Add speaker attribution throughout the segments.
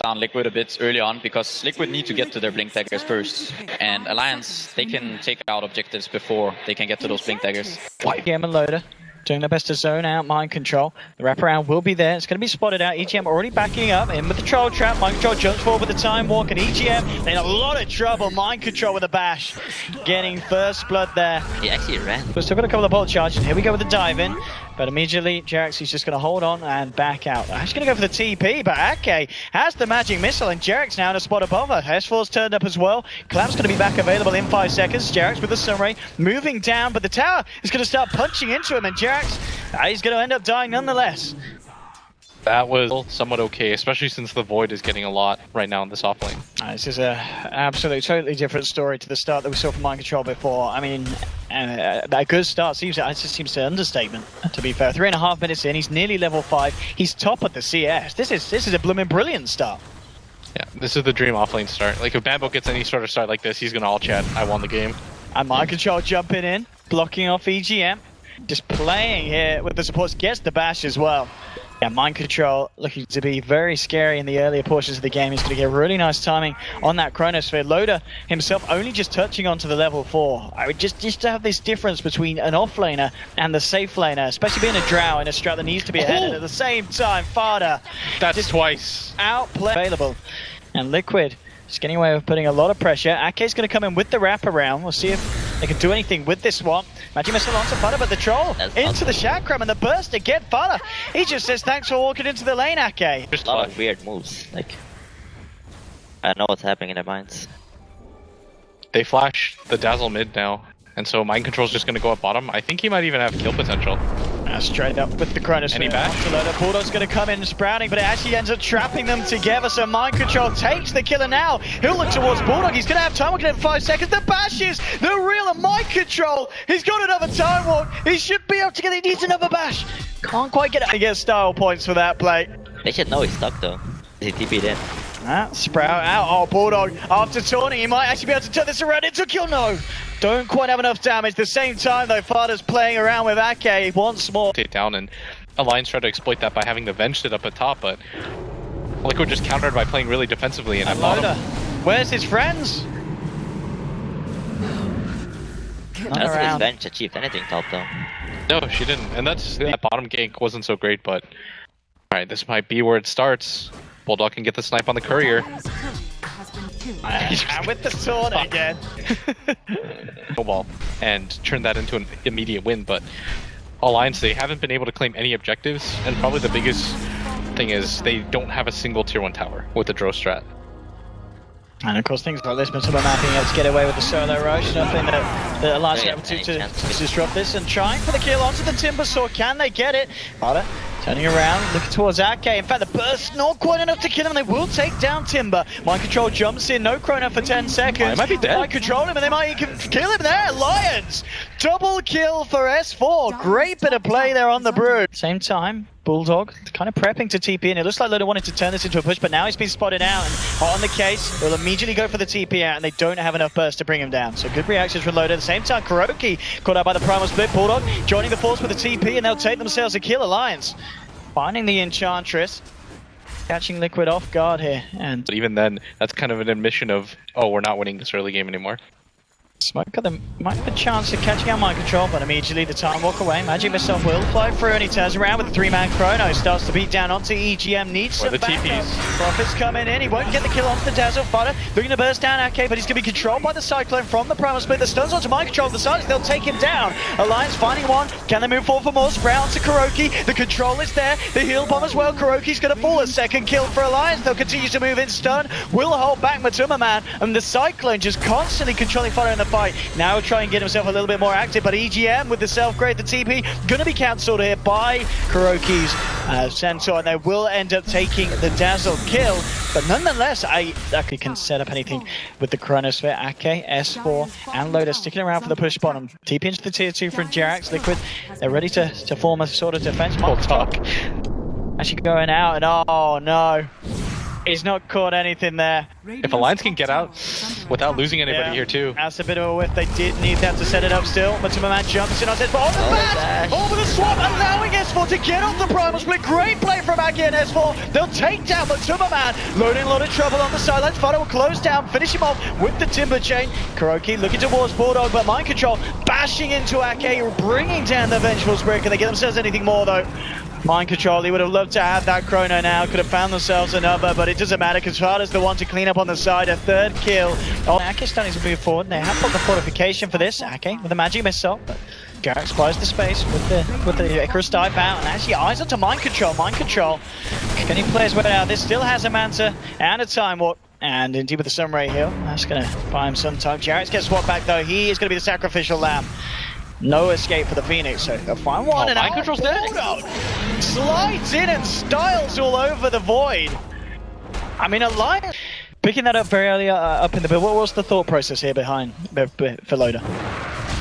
Speaker 1: down Liquid a bit early on, because Liquid need to get to their Blink Daggers first. And Alliance, they can take out objectives before they can get to those Blink Daggers.
Speaker 2: EGM and Loda doing their best to zone out Mind Control. The wraparound will be there. It's going to be spotted out. EGM already backing up in with the Troll Trap. Mind Control jumps forward with the Time Walk, and EGM in a lot of trouble. Mind Control with a bash. Getting first blood there.
Speaker 3: He actually ran.
Speaker 2: We've still got a couple of bolt charges. Here we go with the dive in. But immediately, JerAx is just going to hold on and back out. Actually going to go for the TP, but Akke has the magic missile, and JerAx now in a spot above her. S4's turned up as well. Clamp's going to be back available in 5 seconds. JerAx with the Sunray moving down, but the tower is going to start punching into him, and JerAx, he's going to end up dying nonetheless.
Speaker 4: That was somewhat okay, especially since the Void is getting a lot right now in this offlane.
Speaker 2: This is a absolutely totally different story to the start that we saw from Mind Control before. I mean, that good start seems to understatement, to be fair. 3.5 minutes in, he's nearly level 5. He's top of the CS. This is a blooming brilliant start.
Speaker 4: Yeah, this is the dream offlane start. Like, if Bambo gets any sort of start like this, he's going to all chat, I won the game.
Speaker 2: And Mind Control jumping in, blocking off EGM. Just playing here with the supports, gets the bash as well. Yeah, Mind Control looking to be very scary in the earlier portions of the game. He's going to get really nice timing on that Chronosphere. Loda himself only just touching onto the level 4. I would just to have this difference between an offlaner and the safe laner, especially being a drow in a strat that needs to be ahead. And at the same time, Fata.
Speaker 4: That's twice.
Speaker 2: Outplay available. And Liquid just getting away with putting a lot of pressure. Akke's going to come in with the wraparound. We'll see if they can do anything with this one. Magic Missile onto Fata, but the Troll into the Chakram, and the burst to get Fata. He just says thanks for walking into the lane, Akke.
Speaker 3: Just a lot of weird moves. Like, I don't know what's happening in their minds.
Speaker 4: They flash the Dazzle mid now, and so Mind Control's just going to go up bottom. I think he might even have kill potential.
Speaker 2: Straight up with the Chronosphere.
Speaker 4: Any bash?
Speaker 2: Bulldog's going to come in sprouting, but it actually ends up trapping them together, so Mind Control takes the killer now. He'll look towards Bulldog. He's going to have time walk in 5 seconds. The bashes! The real Mind Control! He's got another time walk. He should be able to get it. He needs another bash. Can't quite get it. He gets style points for that play.
Speaker 3: They should know he's stuck though. He TP'd in.
Speaker 2: Sprout out. Oh, Bulldog after taunting, he might actually be able to turn this around into a kill. No, don't quite have enough damage. At the same time though, Fata's playing around with Akke once more.
Speaker 4: Take down, and Alliance tried to exploit that by having the Venge sit up at top, but Liquid just countered by playing really defensively and at bottom.
Speaker 2: Where's his friends?
Speaker 3: I don't think his Venge achieved anything top though.
Speaker 4: No, she didn't, and that bottom gank wasn't so great, but alright, this might be where it starts. Bulldog can get the snipe on the courier.
Speaker 2: And with the sword again.
Speaker 4: Snowball, and turn that into an immediate win, but Alliance, they haven't been able to claim any objectives, and probably the biggest thing is they don't have a single tier 1 tower with the Dro strat.
Speaker 2: And of course things like this, MATUMBAMAN being able to get away with the solo rush, nothing that Alliance are able to disrupt this, and trying for the kill onto the Timber Saw. Can they get it? Fata turning around, looking towards Akke. In fact, the burst not quite enough to kill him, and they will take down Timber. Mind Control jumps in, no Chrono for 10 seconds.
Speaker 4: He might be dead.
Speaker 2: Mind Control him, and they might kill him there. Lions! Double kill for S4. Great bit of play there on the Brood. Same time, Bulldog kind of prepping to TP in. It looks like Loda wanted to turn this into a push, but now he's been spotted out, and hot on the case, they'll immediately go for the TP out, and they don't have enough burst to bring him down. So good reactions from Loda. At the same time, Kuroky caught out by the Primal Split. Bulldog joining the force with the TP, and they'll take themselves a kill. Alliance finding the Enchantress, catching Liquid off guard here. But
Speaker 4: even then, that's kind of an admission of, oh, we're not winning this early game anymore.
Speaker 2: Smoke got them might have a chance of catching out Mind Control, but immediately the time walk away. Magic Missile will fly through, and he turns around with a 3-man Chrono. Starts to beat down onto EGM, needs some backup.
Speaker 4: TPs.
Speaker 2: Profits coming in, he won't get the kill onto the Dazzle. Fata looking to burst down Akke, but he's going to be controlled by the Cyclone from the Primal Split. The stuns onto Mind Control of the sides, they'll take him down. Alliance finding one, can they move forward for more? Sprout onto Kuroky, the control is there, the heal bomb as well. Kuroky's going to fall, a second kill for Alliance. They'll continue to move in, stun, will hold back MATUMBAMAN, and the Cyclone just constantly controlling Fata in the fight. Now try and get himself a little bit more active, but EGM with the self-grade, the TP, gonna be cancelled here by Kuroky's Centaur, and they will end up taking the Dazzle kill, but nonetheless, Akke can set up anything with the Chronosphere. Akke, S4, and Loda sticking around for the push bottom. TP into the tier 2 from JerAx. Liquid, they're ready to form a sort of defense. Talk. Actually going out, and oh no, he's not caught anything there.
Speaker 4: If Alliance can get out, without losing anybody here too.
Speaker 2: That's a bit of a whiff. They did need that to set it up still. MATUMBAMAN jumps in on this, but on the back, over the swap, allowing S4 to get off the primal split. Great play from Akke and S4. They'll take down MATUMBAMAN. Loading a lot of trouble on the sidelines. Fata will close down, finish him off with the timber chain. Kuroky looking towards Bulldog, but mind control, bashing into Akke, bringing down the Vengeful Spirit. Can they get themselves anything more though? Mind control, he would have loved to have that chrono now, could have found themselves another, but it doesn't matter because Fata's the one to clean up on the side, a third kill. Oh, Akke's starting to move forward, they have put the fortification for this, Akke with a magic missile, but JerAx buys the space with the Icarus dive out, and actually eyes onto mind control. Can he play his way out? This still has a Manta and a Time Warp. And indeed with the Sunray Heal, that's going to buy him some time. JerAx gets swapped back though, he is going to be the sacrificial lamb. No escape for the Phoenix, so they'll find one.
Speaker 4: Oh,
Speaker 2: and
Speaker 4: mind control's dead.
Speaker 2: Slides in and styles all over the void. I mean, Alliance picking that up very early up in the build. What was the thought process here behind for Loda?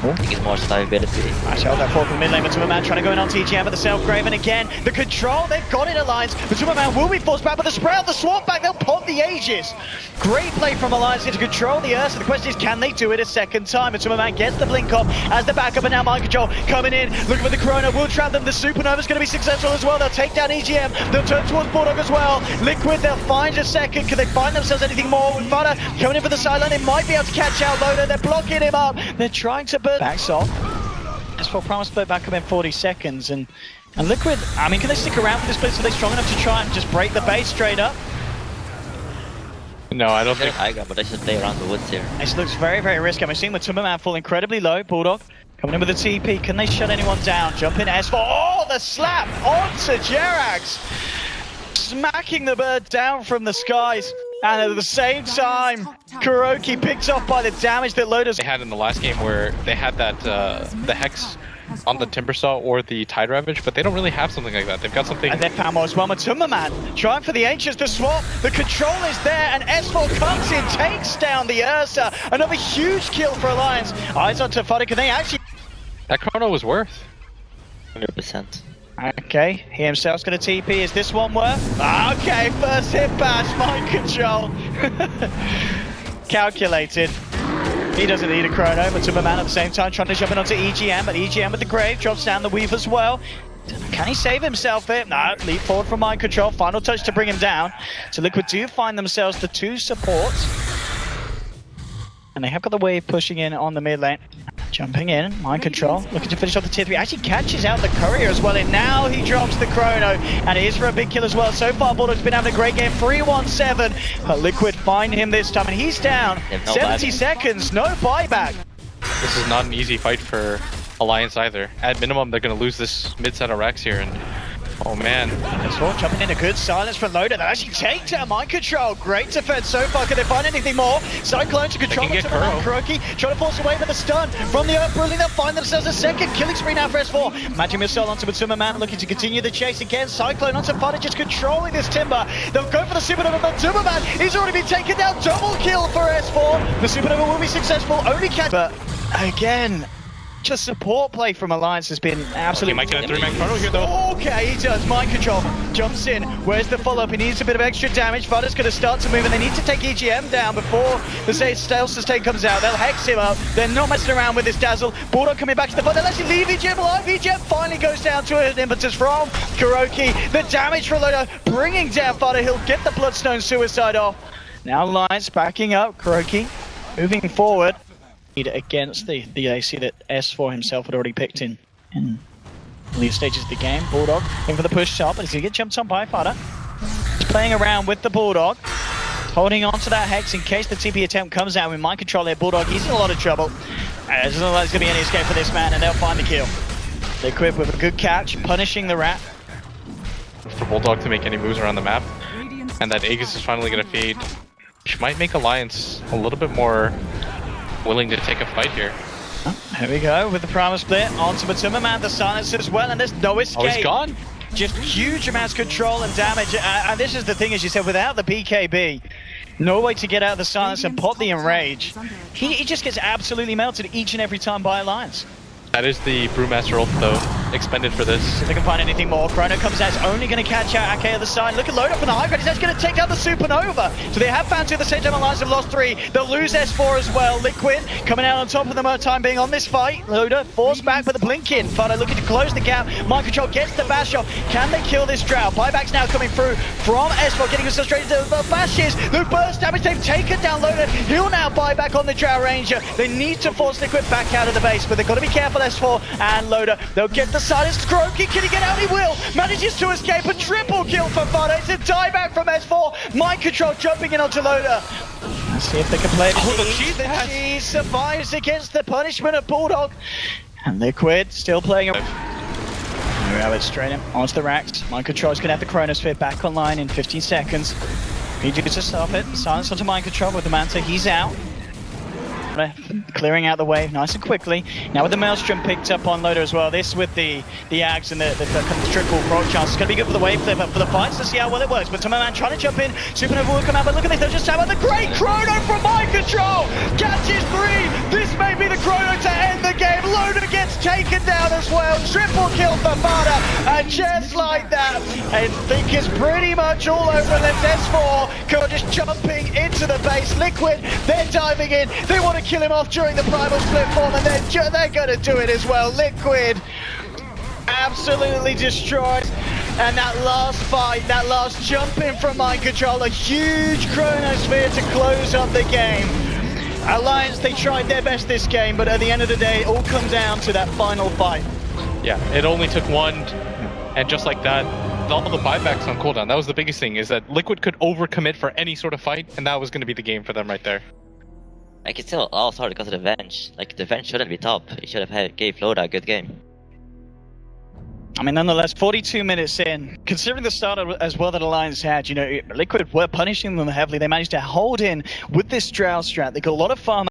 Speaker 3: I think it's more stability.
Speaker 2: Actually, hold that forward from mid lane. MATUMBAMAN trying to go in on TGM with the Self-Grave, and again, the control, they've got it Alliance. MATUMBAMAN will be forced back, but the Sprout, the swap back, they'll pop the Aegis. Great play from Alliance to control the Ursa. The question is, can they do it a second time? MATUMBAMAN gets the blink off as the backup, and now mind control coming in, looking for the Chrono, will trap them. The Supernova's going to be successful as well. They'll take down EGM, they'll turn towards Bulldog as well. Liquid, they'll find a second. Can they find themselves anything more? With Fata coming in for the sideline, they might be able to catch out Loda. They're blocking him up. They're trying to burn. Backs off. S4 promise split back up in 40 seconds, and Liquid, I mean, can they stick around for this split? So they're strong enough to try and just break the base straight up?
Speaker 4: No, I don't think.
Speaker 3: I got, but I should stay around the woods here.
Speaker 2: This looks very, very risky. I'm seeing MATUMBAMAN fall incredibly low. Bulldog coming in with a TP. Can they shut anyone down? Jump in S4. Oh, the slap onto JerAx, smacking the bird down from the skies. And at the same time, Kuroky picks off by the damage that Loda's.
Speaker 4: They had in the last game where they had that the Hex on the Timbersaw or the Tide Ravage, but they don't really have something like that. They've got something.
Speaker 2: And they're found more as well. MATUMBAMAN trying for the Ancients to swap. The control is there, and S4 comes in, takes down the Ursa. Another huge kill for Alliance. Eyes onto Fata. Can they actually?
Speaker 4: That chrono was worth
Speaker 3: 100%.
Speaker 2: Okay, he himself's going to TP. Is this one worth? Okay, first hit bash, mind control. Calculated. He doesn't need a chrono, MATUMBAMAN at the same time trying to jump in onto EGM, but EGM with the Grave drops down the Weave as well. Can he save himself here? No, leap forward from mind control. Final touch to bring him down. So Liquid do find themselves the two supports. And they have got the Wave pushing in on the mid lane. Jumping in, mind control, looking to finish off the tier 3. Actually catches out the courier as well, and now he drops the chrono, and it is for a big kill as well. So far, Bulldog's been having a great game, 3-1-7, but Liquid find him this time, and he's down. 70 seconds, no buyback.
Speaker 4: This is not an easy fight for Alliance either. At minimum, they're going to lose this mid-set of Rex here, and oh man.
Speaker 2: S4 jumping in, a good silence from Loda. They actually take down mind control. Great defense so far. Can they find anything more? Cyclone to control Kuroky. Trying to force away with a stun from the Earth Brilliant. They'll find themselves a second killing spree now for S4. Magic missile onto MATUMBAMAN, looking to continue the chase again. Cyclone onto Fata, just controlling this timber. They'll go for the Supernova. MATUMBAMAN, he's already been taken down. Double kill for S4. The Supernova will be successful. Only catch. But again, just support play from Alliance has been absolutely.
Speaker 4: He might get a 3-man chrono here though.
Speaker 2: Okay, he does. Mind control. Jumps in. Where's the follow-up? He needs a bit of extra damage. Fata's going to start to move, and they need to take EGM down before the stealth sustain comes out. They'll hex him up. They're not messing around with this Dazzle. Bulldog coming back to the fight. They'll actually leave EGM alive. EGM finally goes down to an impetus from Kuroky. The damage from Loda bringing down Fata. He'll get the Bloodstone Suicide off. Now Alliance backing up. Kuroky moving forward. Against the AC that S4 himself had already picked in the stages of the game. Bulldog in for the push shot, but he's going to get jumped on by Fata. He's playing around with the Bulldog, holding on to that Hex in case the TP attempt comes out with mind control there. Bulldog, he's in a lot of trouble. There's not like there's going to be any escape for this man, and they'll find the kill. They equip with a good catch, punishing the rat.
Speaker 4: For Bulldog to make any moves around the map, and that Aegis is finally going to fade, which might make Alliance a little bit more willing to take a fight here.
Speaker 2: Oh, here we go with the primal split onto MATUMBAMAN, the silence as well, and there's no escape.
Speaker 4: Oh, he's gone.
Speaker 2: Just huge amounts of control and damage. And this is the thing, as you said, without the BKB, no way to get out of the silence and pop the enrage. He just gets absolutely melted each and every time by Alliance.
Speaker 4: That is the Brewmaster ult though. expended for this.
Speaker 2: See if they can find anything more. Chrono comes out, it's only going to catch out Akke on the side. Look at Loda from the high ground, he's actually going to take down the Supernova. So they have found two at the same time, Alliance have lost 3. They'll lose S4 as well. Liquid coming out on top of them at time being on this fight. Loda forced back with the blink in. Fata looking to close the gap. Mind Control gets the bash off. Can they kill this drought? Buybacks now coming through from S4, getting us straight into the bashes. The burst damage, they've taken down Loda. He'll now buy back on the Drought Ranger. They need to force Liquid back out of the base, but they've got to be careful, S4 and Loda. They'll get the silence. Kuroky, can he get out? He will. Manages to escape. A triple kill for Fata. It's a dieback from S4. Mind Control jumping in onto Loda. Let's see if they can play the cheese. The cheese survives against the punishment of Bulldog. And Liquid still playing. There we have it, straight in onto the racks. Mind Control's going to have the Chronosphere back online in 15 seconds. PG to stop it. Silence onto Mind Control with the Manta. He's out. Clearing out the wave nice and quickly. Now with the Maelstrom picked up on Loda as well. This with the Ags and the triple proc chance. It's going to be good for the wave flip, but for the fights to see how well it works. But MATUMBAMAN trying to jump in. Supernova will come out, but look at this. They'll just have the great Chrono from Mind Control. Catches 3. This may be the Chrono to end the game. Loda gets taken down as well. Triple kill for Fata. And just like that, I think it's pretty much all over left. S4 just jumping into the base. Liquid, they're diving in. They want to kill him off during the primal split form, and they're going to do it as well. Liquid absolutely destroyed. And that last fight, that last jump in from Mind Control, a huge Chronosphere to close up the game. Alliance, they tried their best this game, but at the end of the day, it all comes down to that final fight.
Speaker 4: Yeah, it only took one, and just like that, all the buybacks on cooldown. That was the biggest thing, is that Liquid could overcommit for any sort of fight, and that was going to be the game for them right there.
Speaker 3: Like, it's still all hard because of the Venge. Like, the Venge shouldn't be top. It should have gave Loda a good game.
Speaker 2: I mean, nonetheless, 42 minutes in, considering the start as well that Alliance had, you know, Liquid were punishing them heavily. They managed to hold in with this Drought strat. They got a lot of farm